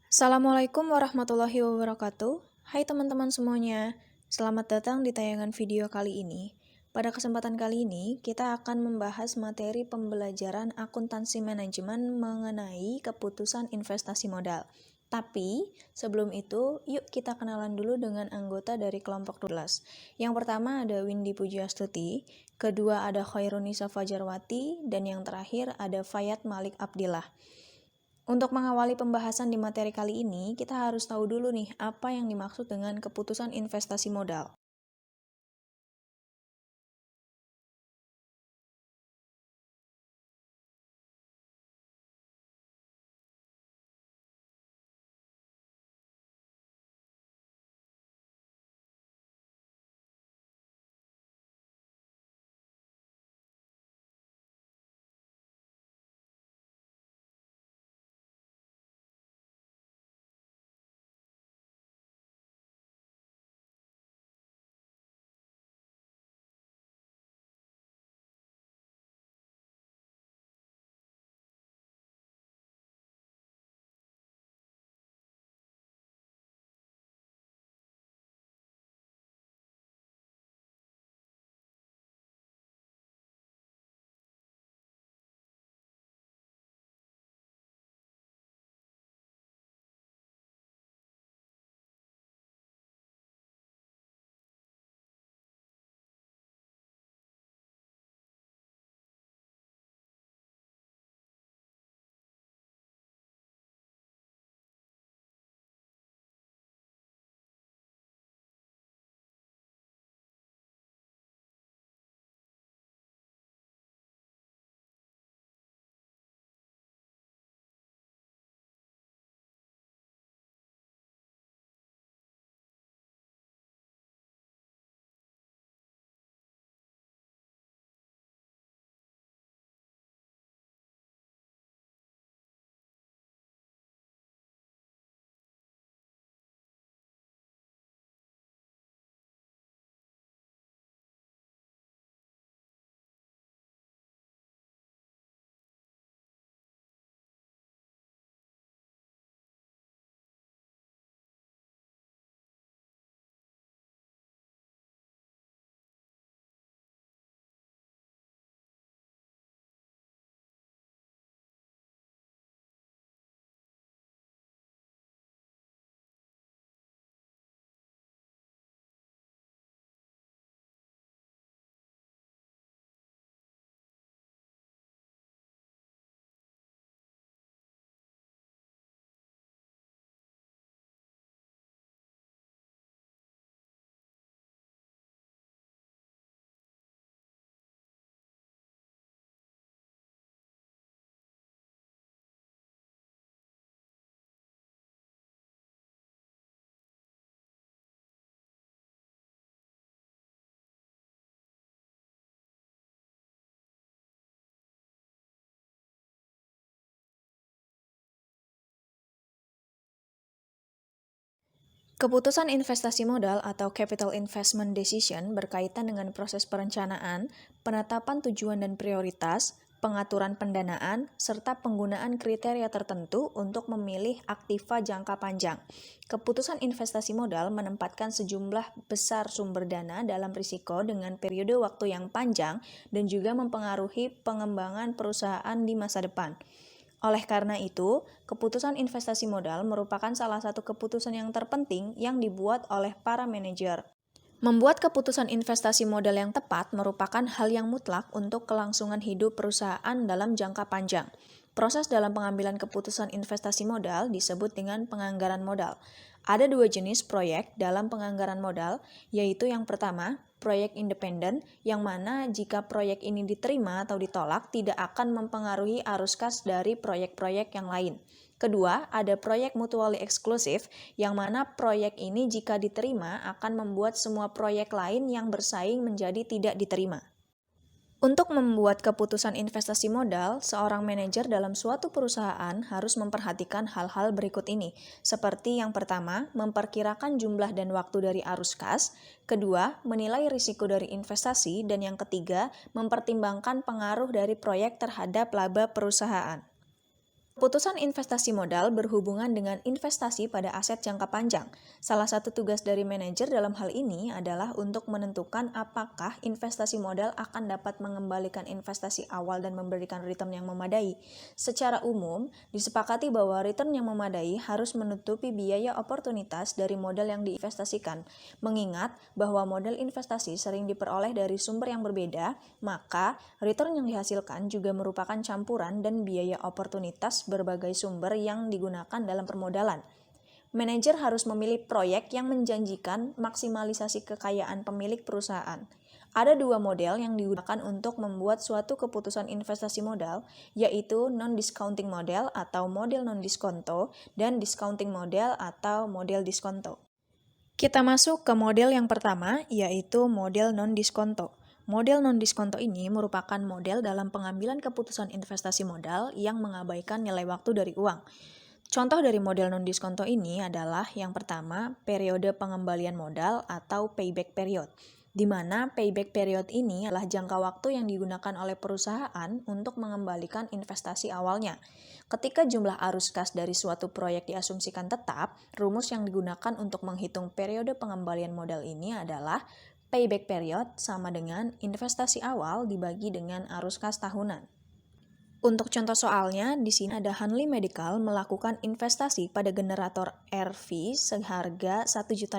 Assalamualaikum warahmatullahi wabarakatuh. Hai teman-teman semuanya, selamat datang di tayangan video kali ini. Pada kesempatan kali ini, kita akan membahas materi pembelajaran akuntansi manajemen mengenai keputusan investasi modal. Tapi, sebelum itu, yuk kita kenalan dulu dengan anggota dari kelompok 12. Yang pertama ada Windy Pujiastuti, kedua ada Khairunisa Fajarwati, dan yang terakhir ada Fayat Malik Abdillah. Untuk mengawali pembahasan di materi kali ini, kita harus tahu dulu nih apa yang dimaksud dengan keputusan investasi modal. Keputusan investasi modal atau capital investment decision berkaitan dengan proses perencanaan, penetapan tujuan dan prioritas, pengaturan pendanaan, serta penggunaan kriteria tertentu untuk memilih aktiva jangka panjang. Keputusan investasi modal menempatkan sejumlah besar sumber dana dalam risiko dengan periode waktu yang panjang dan juga mempengaruhi pengembangan perusahaan di masa depan. Oleh karena itu, keputusan investasi modal merupakan salah satu keputusan yang terpenting yang dibuat oleh para manajer. Membuat keputusan investasi modal yang tepat merupakan hal yang mutlak untuk kelangsungan hidup perusahaan dalam jangka panjang. Proses dalam pengambilan keputusan investasi modal disebut dengan penganggaran modal. Ada dua jenis proyek dalam penganggaran modal, yaitu yang pertama, proyek independen, yang mana jika proyek ini diterima atau ditolak tidak akan mempengaruhi arus kas dari proyek-proyek yang lain. Kedua, ada proyek mutually eksklusif, yang mana proyek ini jika diterima akan membuat semua proyek lain yang bersaing menjadi tidak diterima. Untuk membuat keputusan investasi modal, seorang manajer dalam suatu perusahaan harus memperhatikan hal-hal berikut ini. Seperti yang pertama, memperkirakan jumlah dan waktu dari arus kas. Kedua, menilai risiko dari investasi. Dan yang ketiga, mempertimbangkan pengaruh dari proyek terhadap laba perusahaan. Keputusan investasi modal berhubungan dengan investasi pada aset jangka panjang. Salah satu tugas dari manajer dalam hal ini adalah untuk menentukan apakah investasi modal akan dapat mengembalikan investasi awal dan memberikan return yang memadai. Secara umum, disepakati bahwa return yang memadai harus menutupi biaya oportunitas dari modal yang diinvestasikan. Mengingat bahwa modal investasi sering diperoleh dari sumber yang berbeda, maka return yang dihasilkan juga merupakan campuran dan biaya oportunitas berbagai sumber yang digunakan dalam permodalan. Manajer harus memilih proyek yang menjanjikan maksimalisasi kekayaan pemilik perusahaan. Ada dua model yang digunakan untuk membuat suatu keputusan investasi modal, yaitu non-discounting model atau model non-diskonto dan discounting model atau model diskonto. Kita masuk ke model yang pertama, yaitu model non-diskonto. Model non-diskonto ini merupakan model dalam pengambilan keputusan investasi modal yang mengabaikan nilai waktu dari uang. Contoh dari model non-diskonto ini adalah yang pertama, periode pengembalian modal atau payback period, di mana payback period ini adalah jangka waktu yang digunakan oleh perusahaan untuk mengembalikan investasi awalnya. Ketika jumlah arus kas dari suatu proyek diasumsikan tetap, rumus yang digunakan untuk menghitung periode pengembalian modal ini adalah payback period sama dengan investasi awal dibagi dengan arus kas tahunan. Untuk contoh soalnya, di sini ada Hanli Medical melakukan investasi pada generator RV seharga $1 juta.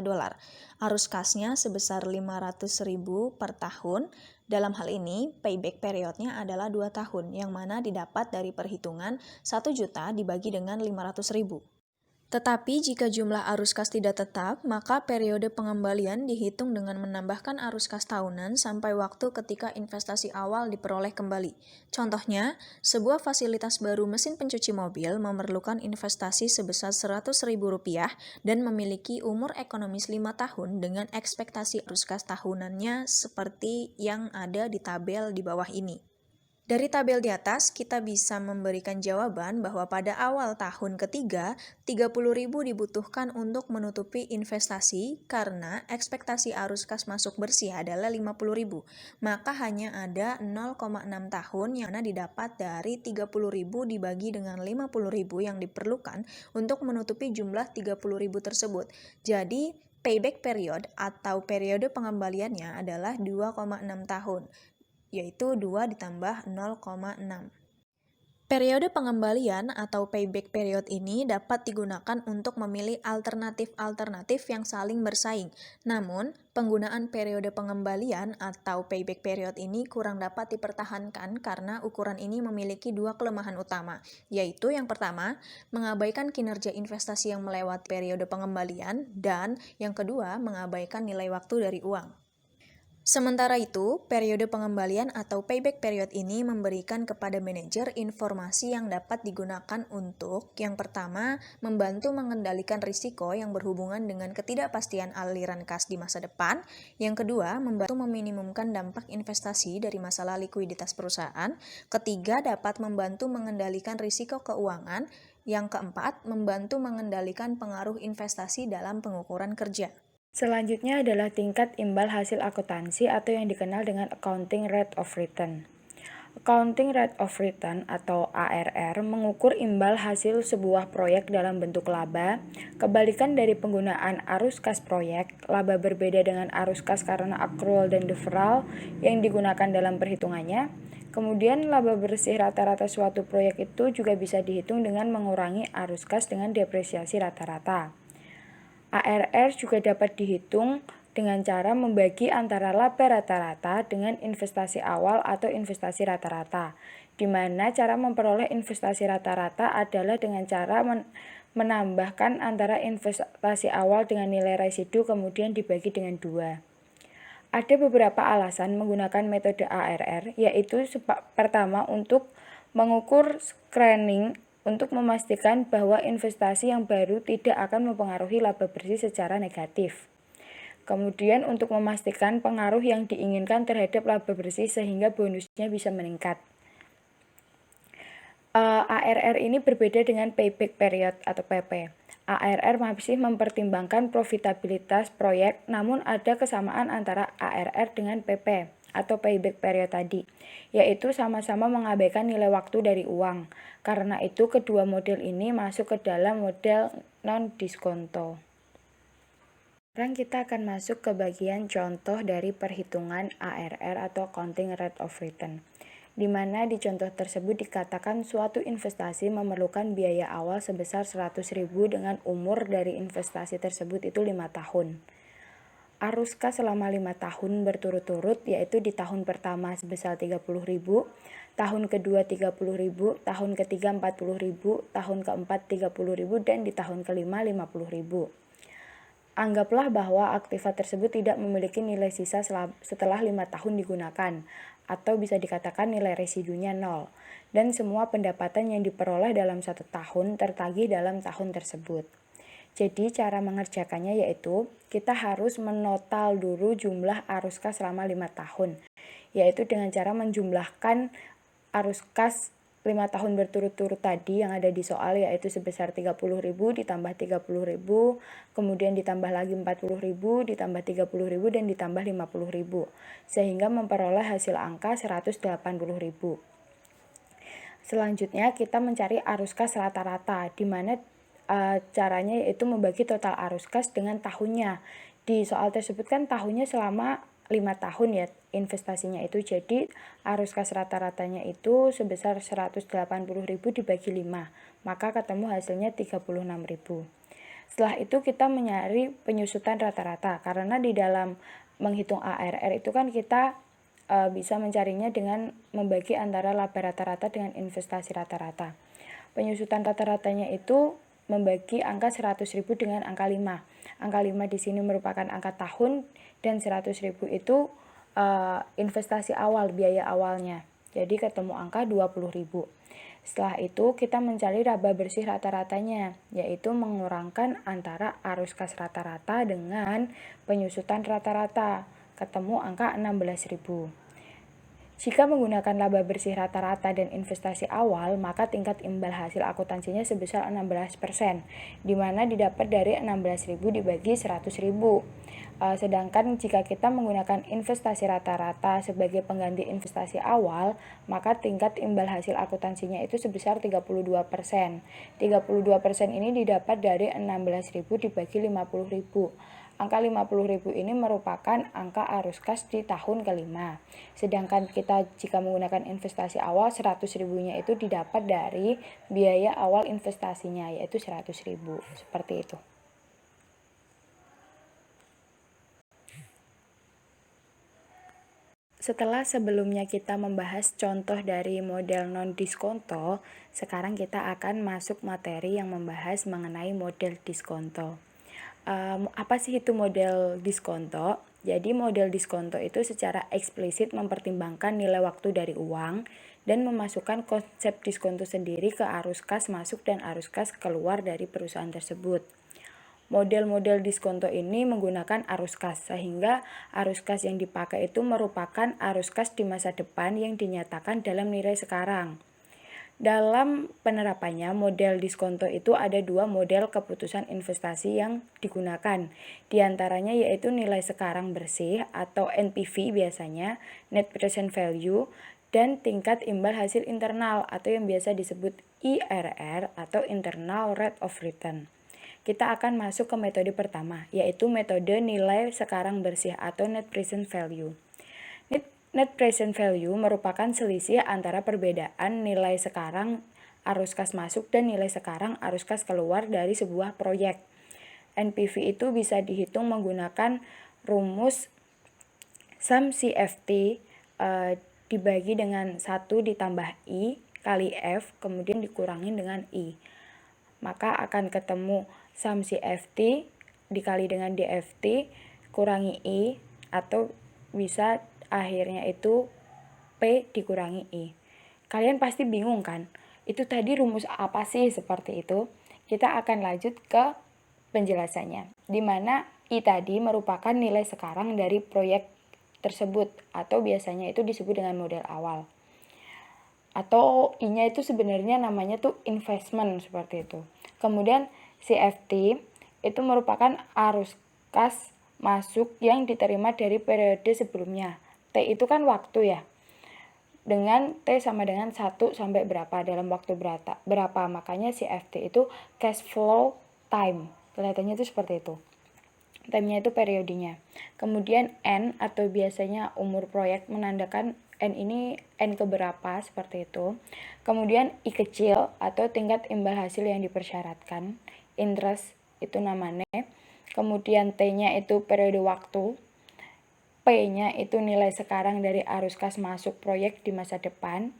Arus kasnya sebesar 500.000 per tahun. Dalam hal ini, payback periodnya adalah 2 tahun, yang mana didapat dari perhitungan 1 juta dibagi dengan 500.000. Tetapi jika jumlah arus kas tidak tetap, maka periode pengembalian dihitung dengan menambahkan arus kas tahunan sampai waktu ketika investasi awal diperoleh kembali. Contohnya, sebuah fasilitas baru mesin pencuci mobil memerlukan investasi sebesar Rp100.000 dan memiliki umur ekonomis 5 tahun dengan ekspektasi arus kas tahunannya seperti yang ada di tabel di bawah ini. Dari tabel di atas, kita bisa memberikan jawaban bahwa pada awal tahun ketiga, 30.000 dibutuhkan untuk menutupi investasi karena ekspektasi arus kas masuk bersih adalah 50.000. Maka hanya ada 0,6 tahun yang mana didapat dari 30.000 dibagi dengan 50.000 yang diperlukan untuk menutupi jumlah 30.000 tersebut. Jadi, payback period atau periode pengembaliannya adalah 2,6 tahun. Yaitu 2 ditambah 0,6. Periode pengembalian atau payback period ini dapat digunakan untuk memilih alternatif-alternatif yang saling bersaing. Namun, penggunaan periode pengembalian atau payback period ini kurang dapat dipertahankan karena ukuran ini memiliki dua kelemahan utama, yaitu yang pertama, mengabaikan kinerja investasi yang melewati periode pengembalian, dan yang kedua, mengabaikan nilai waktu dari uang. Sementara itu, periode pengembalian atau payback period ini memberikan kepada manajer informasi yang dapat digunakan untuk, yang pertama, membantu mengendalikan risiko yang berhubungan dengan ketidakpastian aliran kas di masa depan, yang kedua, membantu meminimumkan dampak investasi dari masalah likuiditas perusahaan, ketiga, dapat membantu mengendalikan risiko keuangan, yang keempat, membantu mengendalikan pengaruh investasi dalam pengukuran kerja. Selanjutnya adalah tingkat imbal hasil akuntansi atau yang dikenal dengan Accounting Rate of Return. Accounting Rate of Return atau ARR mengukur imbal hasil sebuah proyek dalam bentuk laba. Kebalikan dari penggunaan arus kas proyek, laba berbeda dengan arus kas karena accrual dan deferral yang digunakan dalam perhitungannya. Kemudian laba bersih rata-rata suatu proyek itu juga bisa dihitung dengan mengurangi arus kas dengan depresiasi rata-rata. ARR juga dapat dihitung dengan cara membagi antara laba rata-rata dengan investasi awal atau investasi rata-rata, di mana cara memperoleh investasi rata-rata adalah dengan cara menambahkan antara investasi awal dengan nilai residu kemudian dibagi dengan 2. Ada beberapa alasan menggunakan metode ARR, yaitu pertama untuk mengukur screening untuk memastikan bahwa investasi yang baru tidak akan mempengaruhi laba bersih secara negatif. Kemudian untuk memastikan pengaruh yang diinginkan terhadap laba bersih sehingga bonusnya bisa meningkat. ARR ini berbeda dengan payback period atau PP. ARR masih mempertimbangkan profitabilitas proyek, namun ada kesamaan antara ARR dengan PP. atau payback period tadi, yaitu sama-sama mengabaikan nilai waktu dari uang. Karena itu kedua model ini masuk ke dalam model non-diskonto. Sekarang kita akan masuk ke bagian contoh dari perhitungan ARR atau Accounting Rate of Return, di mana di contoh tersebut dikatakan suatu investasi memerlukan biaya awal sebesar 100.000 dengan umur dari investasi tersebut itu 5 tahun. Arus kas selama 5 tahun berturut-turut, yaitu di tahun pertama sebesar 30.000, tahun kedua 30.000, tahun ketiga 40.000, tahun keempat 30.000, dan di tahun kelima 50.000. Anggaplah bahwa aktiva tersebut tidak memiliki nilai sisa setelah 5 tahun digunakan, atau bisa dikatakan nilai residunya 0, dan semua pendapatan yang diperoleh dalam 1 tahun tertagih dalam tahun tersebut. Jadi cara mengerjakannya yaitu kita harus menotal dulu jumlah arus kas selama 5 tahun, yaitu dengan cara menjumlahkan arus kas 5 tahun berturut-turut tadi yang ada di soal, yaitu sebesar 30.000 ditambah 30.000, kemudian ditambah lagi 40.000, ditambah 30.000, dan ditambah 50.000, sehingga memperoleh hasil angka 180.000. Selanjutnya kita mencari arus kas rata-rata, di mana caranya yaitu membagi total arus kas dengan tahunnya. Di soal tersebut kan tahunnya selama 5 tahun ya investasinya itu, jadi arus kas rata-ratanya itu sebesar 180.000 dibagi 5, maka ketemu hasilnya 36.000. Setelah itu kita mencari penyusutan rata-rata, karena di dalam menghitung ARR itu kan kita bisa mencarinya dengan membagi antara laba rata-rata dengan investasi rata-rata. Penyusutan rata-ratanya itu membagi angka 100.000 dengan angka 5. Angka 5 di sini merupakan angka tahun, dan 100.000 itu investasi awal, biaya awalnya. Jadi ketemu angka 20.000. Setelah itu kita mencari laba bersih rata-ratanya, yaitu mengurangkan antara arus kas rata-rata dengan penyusutan rata-rata. Ketemu angka 16.000. Jika menggunakan laba bersih rata-rata dan investasi awal, maka tingkat imbal hasil akuntansinya sebesar 16%, di mana didapat dari 16.000 dibagi 100.000. Sedangkan jika kita menggunakan investasi rata-rata sebagai pengganti investasi awal, maka tingkat imbal hasil akuntansinya itu sebesar 32%. 32% ini didapat dari 16.000 dibagi 50.000. Angka 50.000 ini merupakan angka arus kas di tahun kelima. Sedangkan kita jika menggunakan investasi awal, 100.000-nya itu didapat dari biaya awal investasinya, yaitu 100.000. Seperti itu. Setelah sebelumnya kita membahas contoh dari model non-diskonto, sekarang kita akan masuk materi yang membahas mengenai model diskonto. Apa sih itu model diskonto? Jadi model diskonto itu secara eksplisit mempertimbangkan nilai waktu dari uang dan memasukkan konsep diskonto sendiri ke arus kas masuk dan arus kas keluar dari perusahaan tersebut. Model-model diskonto ini menggunakan arus kas, sehingga arus kas yang dipakai itu merupakan arus kas di masa depan yang dinyatakan dalam nilai sekarang. Dalam penerapannya, model diskonto itu ada 2 model keputusan investasi yang digunakan. Di antaranya yaitu nilai sekarang bersih atau NPV biasanya, Net Present Value, dan tingkat imbal hasil internal atau yang biasa disebut IRR atau Internal Rate of Return. Kita akan masuk ke metode pertama, yaitu metode nilai sekarang bersih atau Net Present Value. Net Present Value merupakan selisih antara perbedaan nilai sekarang arus kas masuk dan nilai sekarang arus kas keluar dari sebuah proyek. NPV itu bisa dihitung menggunakan rumus sum CFT dibagi dengan 1 ditambah I kali F, kemudian dikurangi dengan I. Maka akan ketemu sum CFT dikali dengan DFT kurangi I, atau bisa akhirnya itu P dikurangi I. Kalian pasti bingung kan? Itu tadi rumus apa sih seperti itu? Kita akan lanjut ke penjelasannya. Di mana I tadi merupakan nilai sekarang dari proyek tersebut, atau biasanya itu disebut dengan model awal. Atau I-nya itu sebenarnya namanya tuh investment seperti itu. Kemudian CFT itu merupakan arus kas masuk yang diterima dari periode sebelumnya. T itu kan waktu ya. Dengan T sama dengan 1 sampai berapa, dalam waktu berapa. Makanya si FT itu cash flow time. Kelihatannya itu seperti itu. Time-nya itu periodenya. Kemudian N atau biasanya umur proyek menandakan N ini N keberapa seperti itu. Kemudian I kecil atau tingkat imbal hasil yang dipersyaratkan. Interest itu namanya. Kemudian T-nya itu periode waktu. P-nya itu nilai sekarang dari arus kas masuk proyek di masa depan.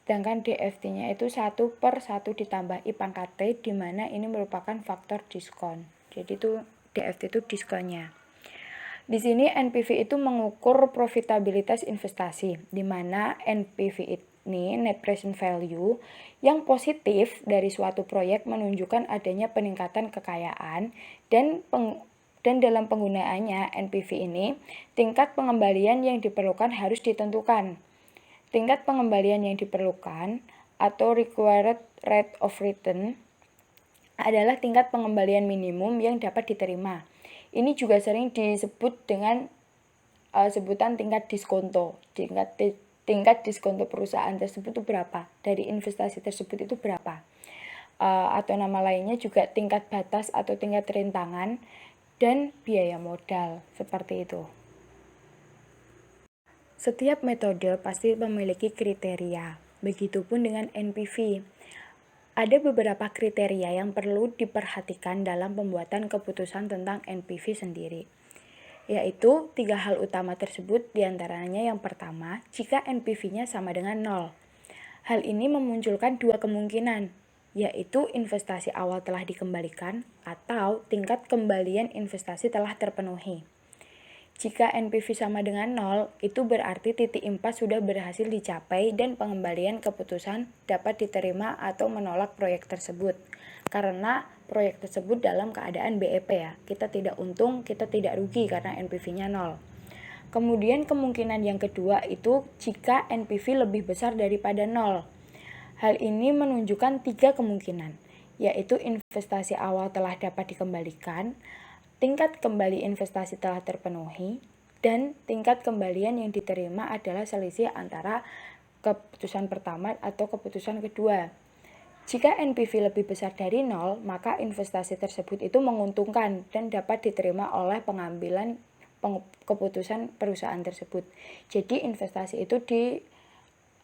Sedangkan DFT-nya itu 1/1 ditambah I pangkat T, di mana ini merupakan faktor diskon. Jadi itu DFT itu diskonnya. Di sini NPV itu mengukur profitabilitas investasi, di mana NPV ini net present value yang positif dari suatu proyek menunjukkan adanya peningkatan kekayaan dan dalam penggunaannya NPV ini tingkat pengembalian yang diperlukan harus ditentukan. Tingkat pengembalian yang diperlukan atau required rate of return adalah tingkat pengembalian minimum yang dapat diterima. Ini juga sering disebut dengan sebutan tingkat diskonto. Tingkat diskonto perusahaan tersebut itu berapa? Dari investasi tersebut itu berapa? Atau nama lainnya juga tingkat batas atau tingkat rintangan dan biaya modal, seperti itu. Setiap metode pasti memiliki kriteria. Begitupun dengan NPV. Ada beberapa kriteria yang perlu diperhatikan dalam pembuatan keputusan tentang NPV sendiri, yaitu 3 hal utama tersebut, diantaranya yang pertama, jika NPV-nya sama dengan 0. Hal ini memunculkan 2 kemungkinan, yaitu investasi awal telah dikembalikan atau tingkat kembalian investasi telah terpenuhi. Jika NPV sama dengan 0, itu berarti titik impas sudah berhasil dicapai dan pengembalian keputusan dapat diterima atau menolak proyek tersebut. Karena proyek tersebut dalam keadaan BEP ya, kita tidak untung, kita tidak rugi karena NPV-nya 0. Kemudian kemungkinan yang kedua itu jika NPV lebih besar daripada 0. Hal ini menunjukkan 3 kemungkinan, yaitu investasi awal telah dapat dikembalikan, tingkat kembali investasi telah terpenuhi, dan tingkat kembalian yang diterima adalah selisih antara keputusan pertama atau keputusan kedua. Jika NPV lebih besar dari 0, maka investasi tersebut itu menguntungkan dan dapat diterima oleh pengambilan keputusan perusahaan tersebut. Jadi investasi itu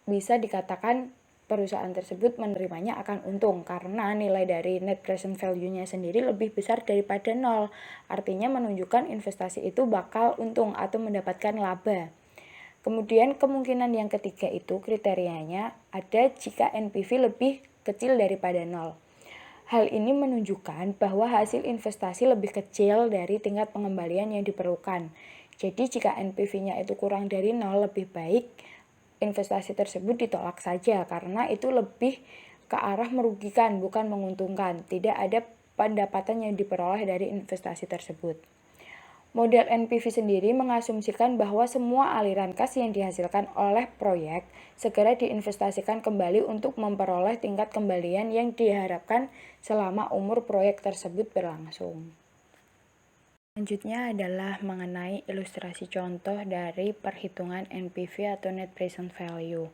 bisa dikatakan perusahaan tersebut menerimanya akan untung karena nilai dari net present value-nya sendiri lebih besar daripada 0. Artinya menunjukkan investasi itu bakal untung atau mendapatkan laba. Kemudian kemungkinan yang ketiga itu kriterianya ada jika NPV lebih kecil daripada 0. Hal ini menunjukkan bahwa hasil investasi lebih kecil dari tingkat pengembalian yang diperlukan. Jadi jika NPV-nya itu kurang dari 0, lebih baik investasi tersebut ditolak saja karena itu lebih ke arah merugikan bukan menguntungkan. Tidak ada pendapatan yang diperoleh dari investasi tersebut. Model NPV sendiri mengasumsikan bahwa semua aliran kas yang dihasilkan oleh proyek segera diinvestasikan kembali untuk memperoleh tingkat kembalian yang diharapkan selama umur proyek tersebut berlangsung. Selanjutnya adalah mengenai ilustrasi contoh dari perhitungan NPV atau Net Present Value,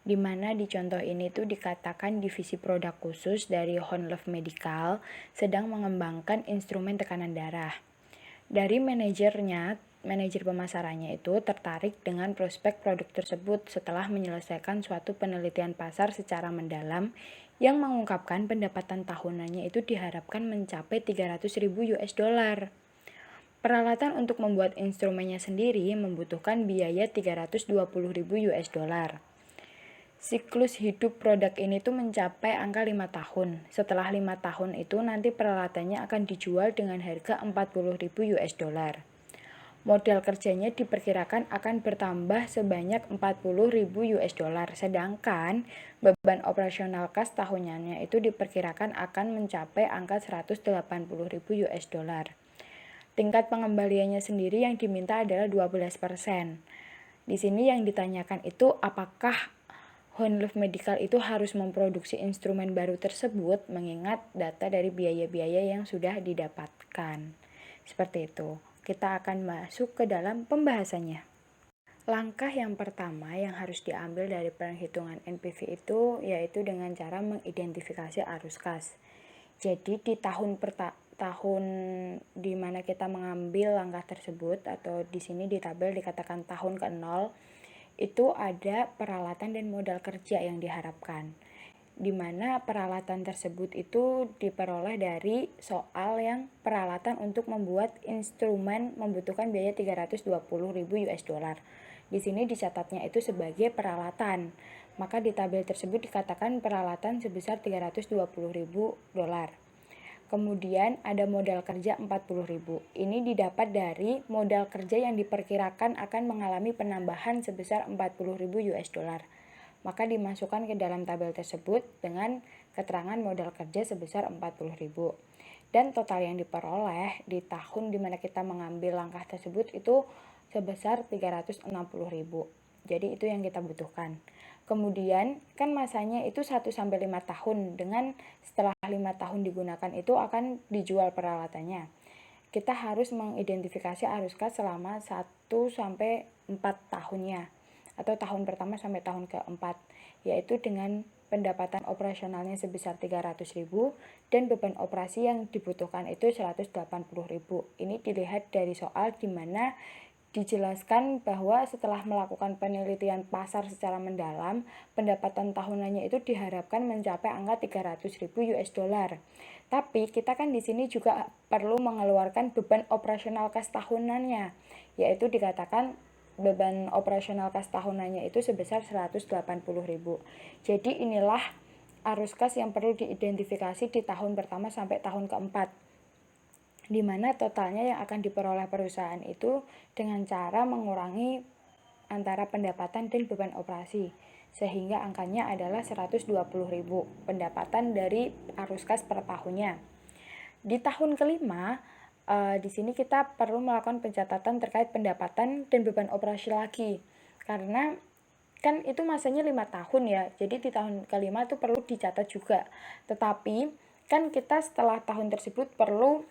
di mana di contoh ini tuh dikatakan divisi produk khusus dari Honlev Medical sedang mengembangkan instrumen tekanan darah. Dari manajer pemasarannya itu tertarik dengan prospek produk tersebut setelah menyelesaikan suatu penelitian pasar secara mendalam yang mengungkapkan pendapatan tahunannya itu diharapkan mencapai $300.000. Peralatan untuk membuat instrumennya sendiri membutuhkan biaya $320.000. Siklus hidup produk ini tuh mencapai angka 5 tahun. Setelah 5 tahun itu nanti peralatannya akan dijual dengan harga $40.000. Modal kerjanya diperkirakan akan bertambah sebanyak $40.000, sedangkan beban operasional kas tahunannya itu diperkirakan akan mencapai angka $180.000. Tingkat pengembaliannya sendiri yang diminta adalah 12%. Di sini yang ditanyakan itu apakah Honlev Medical itu harus memproduksi instrumen baru tersebut mengingat data dari biaya-biaya yang sudah didapatkan. Seperti itu. Kita akan masuk ke dalam pembahasannya. Langkah yang pertama yang harus diambil dari perhitungan NPV itu yaitu dengan cara mengidentifikasi arus kas. Jadi di tahun di mana kita mengambil langkah tersebut atau di sini di tabel dikatakan tahun ke-0 itu ada peralatan dan modal kerja yang diharapkan. Di mana peralatan tersebut itu diperoleh dari soal yang peralatan untuk membuat instrumen membutuhkan biaya 320.000 US dollar. Di sini dicatatnya itu sebagai peralatan. Maka di tabel tersebut dikatakan peralatan sebesar 320.000 dolar. Kemudian ada modal kerja 40.000. Ini didapat dari modal kerja yang diperkirakan akan mengalami penambahan sebesar 40.000 US dollar. Maka dimasukkan ke dalam tabel tersebut dengan keterangan modal kerja sebesar 40.000. Dan total yang diperoleh di tahun dimana kita mengambil langkah tersebut itu sebesar 360.000. Jadi itu yang kita butuhkan. Kemudian kan masanya itu 1-5 tahun, dengan setelah 5 tahun digunakan itu akan dijual peralatannya. Kita harus mengidentifikasi arus kas selama 1-4 tahunnya atau tahun pertama sampai tahun keempat, yaitu dengan pendapatan operasionalnya sebesar 300.000 dan beban operasi yang dibutuhkan itu 180.000. Ini dilihat dari soal di mana dijelaskan bahwa setelah melakukan penelitian pasar secara mendalam, pendapatan tahunannya itu diharapkan mencapai angka 300.000 US dollar. Tapi kita kan di sini juga perlu mengeluarkan beban operasional kas tahunannya, yaitu dikatakan beban operasional kas tahunannya itu sebesar 180.000. Jadi inilah arus kas yang perlu diidentifikasi di tahun pertama sampai tahun keempat, di mana totalnya yang akan diperoleh perusahaan itu dengan cara mengurangi antara pendapatan dan beban operasi, sehingga angkanya adalah 120.000 pendapatan dari arus kas per tahunnya. Di tahun kelima, di sini kita perlu melakukan pencatatan terkait pendapatan dan beban operasi lagi, karena kan itu masanya 5 tahun ya, jadi di tahun kelima itu perlu dicatat juga. Tetapi kan kita setelah tahun tersebut perlu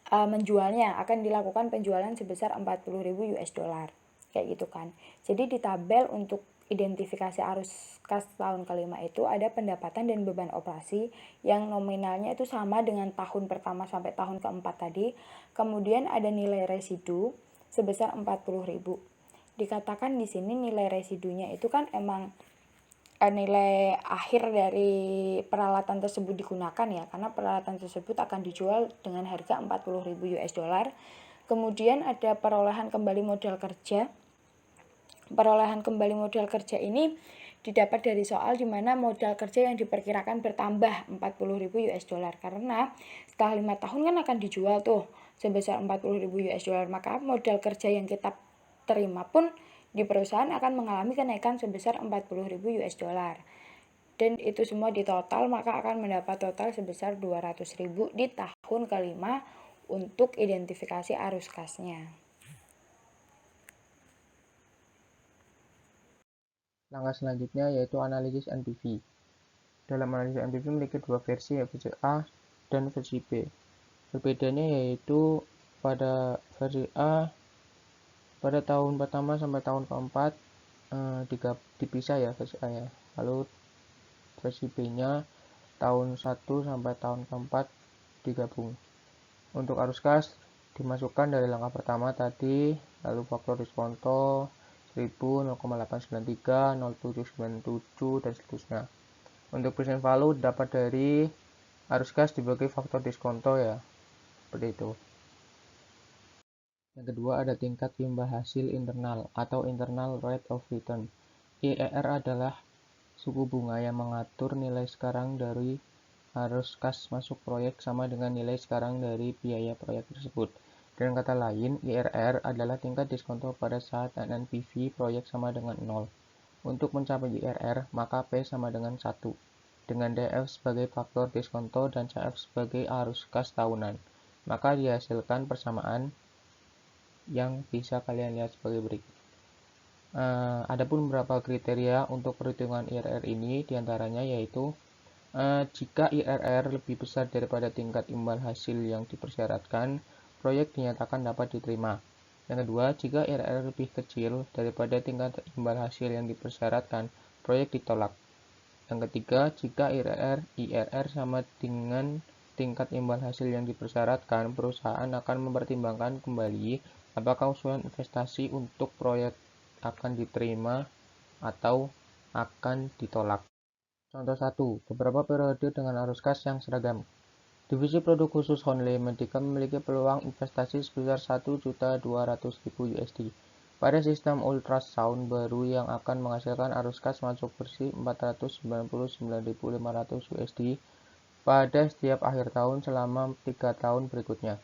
menjualnya, akan dilakukan penjualan sebesar 40.000 US dollar kayak gitu kan. Jadi di tabel untuk identifikasi arus kas tahun kelima itu ada pendapatan dan beban operasi yang nominalnya itu sama dengan tahun pertama sampai tahun keempat tadi. Kemudian ada nilai residu sebesar 40.000. Dikatakan di sini nilai residunya itu kan emang nilai akhir dari peralatan tersebut digunakan ya, karena peralatan tersebut akan dijual dengan harga 40.000 US dollar. Kemudian ada perolehan kembali modal kerja. Perolehan kembali modal kerja ini didapat dari soal di mana modal kerja yang diperkirakan bertambah 40.000 US dollar, karena setelah 5 tahun kan akan dijual tuh sebesar 40.000 US dollar, maka modal kerja yang kita terima pun di perusahaan akan mengalami kenaikan sebesar 40.000 US dollar. Dan itu semua di total maka akan mendapat total sebesar 200.000 di tahun kelima untuk identifikasi arus kasnya. Langkah selanjutnya yaitu analisis NPV. Dalam analisis NPV memiliki dua versi, versi A dan versi B. Perbedaannya yaitu pada versi A pada tahun pertama sampai tahun keempat dipisah ya versi A ya. Lalu versi B-nya tahun 1 sampai tahun keempat digabung. Untuk arus kas dimasukkan dari langkah pertama tadi, lalu faktor diskonto 1000, 0,893, 0,797 dan seterusnya. Untuk present value dapat dari arus kas dibagi faktor diskonto ya, seperti itu. Yang kedua ada tingkat imbal hasil internal atau internal rate of return. IRR adalah suku bunga yang mengatur nilai sekarang dari arus kas masuk proyek sama dengan nilai sekarang dari biaya proyek tersebut. Dengan kata lain, IRR adalah tingkat diskonto pada saat NNPV proyek sama dengan 0. Untuk mencapai IRR, maka P sama dengan 1, dengan DF sebagai faktor diskonto dan CF sebagai arus kas tahunan. Maka dihasilkan persamaan yang bisa kalian lihat sebagai berikut. Adapun beberapa kriteria untuk perhitungan IRR ini diantaranya yaitu jika IRR lebih besar daripada tingkat imbal hasil yang dipersyaratkan, proyek dinyatakan dapat diterima. Yang kedua, jika IRR lebih kecil daripada tingkat imbal hasil yang dipersyaratkan, proyek ditolak. Yang ketiga, jika IRR sama dengan tingkat imbal hasil yang dipersyaratkan, perusahaan akan mempertimbangkan kembali apakah usulan investasi untuk proyek akan diterima atau akan ditolak. Contoh 1. Beberapa periode dengan arus kas yang seragam. Divisi produk khusus Honle Medica memiliki peluang investasi sebesar 1.200.000 USD pada sistem ultrasound baru yang akan menghasilkan arus kas masuk bersih 499.500 USD pada setiap akhir tahun selama 3 tahun berikutnya.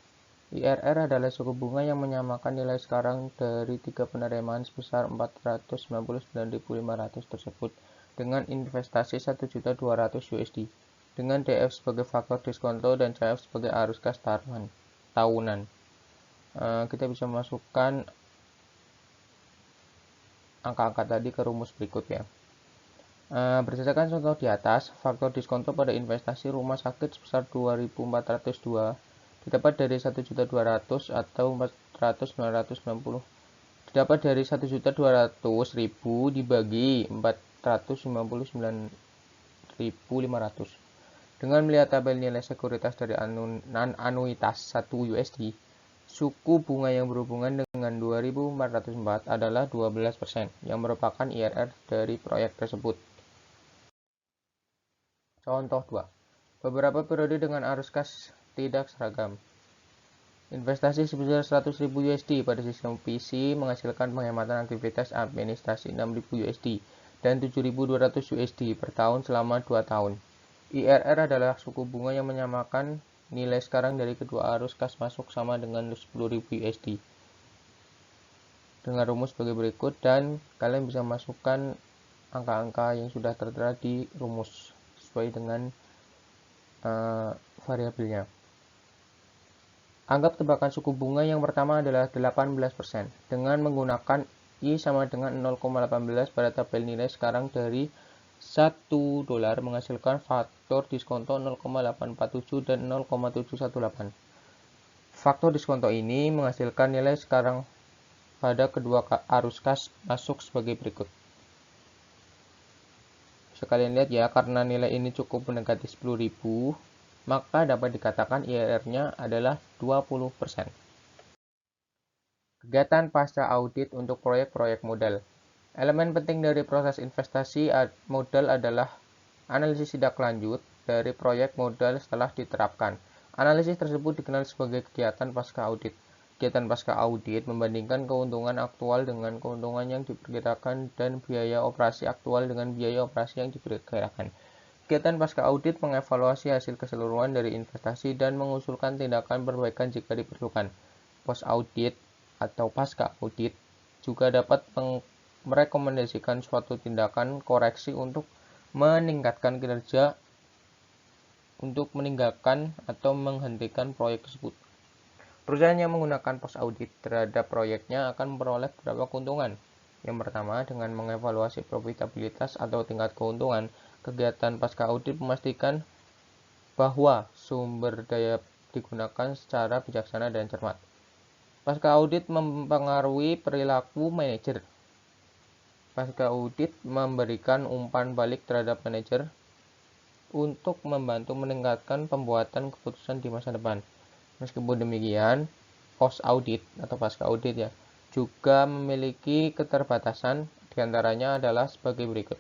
IRR adalah suku bunga yang menyamakan nilai sekarang dari 3 penerimaan sebesar 499.500 tersebut dengan investasi 1.200.000 USD dengan DF sebagai faktor diskonto dan CF sebagai arus kas tahunan. Kita bisa masukkan angka-angka tadi ke rumus berikut ya. Berdasarkan contoh di atas, faktor diskonto pada investasi rumah sakit sebesar 2.402 didapat dari 1.200.000 atau 4.990. Didapat dari 1.200.000 dibagi 459.500. Dengan melihat tabel nilai sekuritas dari anuitas 1 USD, suku bunga yang berhubungan dengan 2.404 adalah 12%, yang merupakan IRR dari proyek tersebut. Contoh 2. Beberapa periode dengan arus kas tidak seragam. Investasi sebesar 100.000 USD pada sistem PC menghasilkan penghematan aktivitas administrasi 6.000 USD dan 7.200 USD per tahun selama 2 tahun. IRR adalah suku bunga yang menyamakan nilai sekarang dari kedua arus kas masuk sama dengan 10.000 USD. Dengan rumus sebagai berikut, dan kalian bisa masukkan angka-angka yang sudah tertera di rumus sesuai dengan variabelnya. Anggap tebakan suku bunga yang pertama adalah 18% dengan menggunakan I sama dengan 0,18 pada tabel nilai sekarang dari $1 menghasilkan faktor diskonto 0,847 dan 0,718. Faktor diskonto ini menghasilkan nilai sekarang pada kedua arus kas masuk sebagai berikut. Bisa kalian lihat ya, karena nilai ini cukup mendekati 10.000, maka dapat dikatakan IRR-nya adalah 20%. Kegiatan pasca audit untuk proyek-proyek modal. Elemen penting dari proses investasi modal adalah analisis tindak lanjut dari proyek modal setelah diterapkan. Analisis tersebut dikenal sebagai kegiatan pasca audit. Kegiatan pasca audit membandingkan keuntungan aktual dengan keuntungan yang diperkirakan dan biaya operasi aktual dengan biaya operasi yang diperkirakan. Kegiatan pasca audit mengevaluasi hasil keseluruhan dari investasi dan mengusulkan tindakan perbaikan jika diperlukan. Post audit atau pasca audit juga dapat merekomendasikan suatu tindakan koreksi untuk meningkatkan kinerja, untuk meninggalkan atau menghentikan proyek tersebut. Perusahaan yang menggunakan post audit terhadap proyeknya akan memperoleh beberapa keuntungan. Yang pertama, dengan mengevaluasi profitabilitas atau tingkat keuntungan, kegiatan pasca audit memastikan bahwa sumber daya digunakan secara bijaksana dan cermat. Pasca audit mempengaruhi perilaku manajer. Pasca audit memberikan umpan balik terhadap manajer untuk membantu meningkatkan pembuatan keputusan di masa depan. Meskipun demikian, post audit atau pasca audit ya juga memiliki keterbatasan, diantaranya adalah sebagai berikut.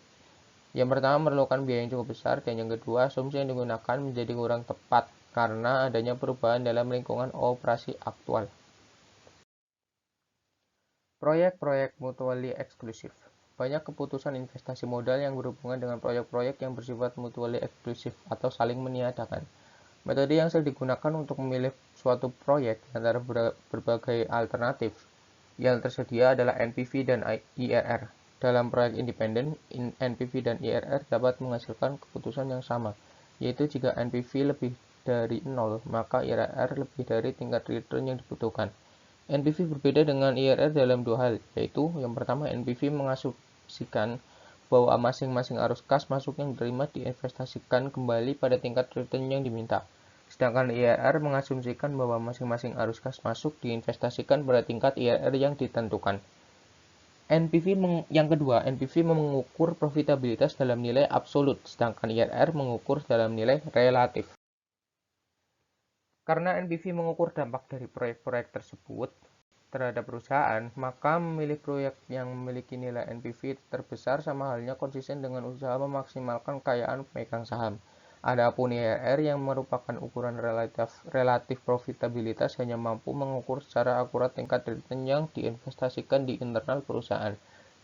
Yang pertama, memerlukan biaya yang cukup besar, dan yang kedua, asumsi yang digunakan menjadi kurang tepat karena adanya perubahan dalam lingkungan operasi aktual. Proyek-proyek mutually eksklusif. Banyak keputusan investasi modal yang berhubungan dengan proyek-proyek yang bersifat mutually eksklusif atau saling meniadakan. Metode yang sering digunakan untuk memilih suatu proyek antara berbagai alternatif yang tersedia adalah NPV dan IRR. Dalam proyek independen, NPV dan IRR dapat menghasilkan keputusan yang sama, yaitu jika NPV lebih dari 0, maka IRR lebih dari tingkat return yang dibutuhkan. NPV berbeda dengan IRR dalam dua hal, yaitu yang pertama, NPV mengasumsikan bahwa masing-masing arus kas masuk yang diterima diinvestasikan kembali pada tingkat return yang diminta. Sedangkan IRR mengasumsikan bahwa masing-masing arus kas masuk diinvestasikan pada tingkat IRR yang ditentukan. Yang kedua, NPV mengukur profitabilitas dalam nilai absolut, sedangkan IRR mengukur dalam nilai relatif. Karena NPV mengukur dampak dari proyek-proyek tersebut terhadap perusahaan, maka memilih proyek yang memiliki nilai NPV terbesar sama halnya konsisten dengan usaha memaksimalkan kekayaan pemegang saham. Adapun IRR yang merupakan ukuran relatif profitabilitas hanya mampu mengukur secara akurat tingkat return yang diinvestasikan di internal perusahaan.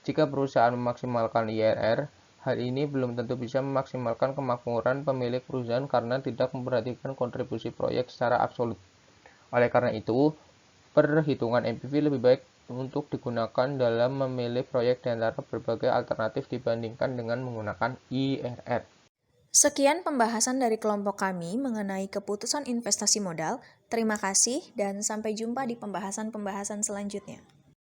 Jika perusahaan memaksimalkan IRR, hal ini belum tentu bisa memaksimalkan kemakmuran pemilik perusahaan karena tidak memperhatikan kontribusi proyek secara absolut. Oleh karena itu, perhitungan NPV lebih baik untuk digunakan dalam memilih proyek di antara berbagai alternatif dibandingkan dengan menggunakan IRR. Sekian pembahasan dari kelompok kami mengenai keputusan investasi modal. Terima kasih dan sampai jumpa di pembahasan-pembahasan selanjutnya.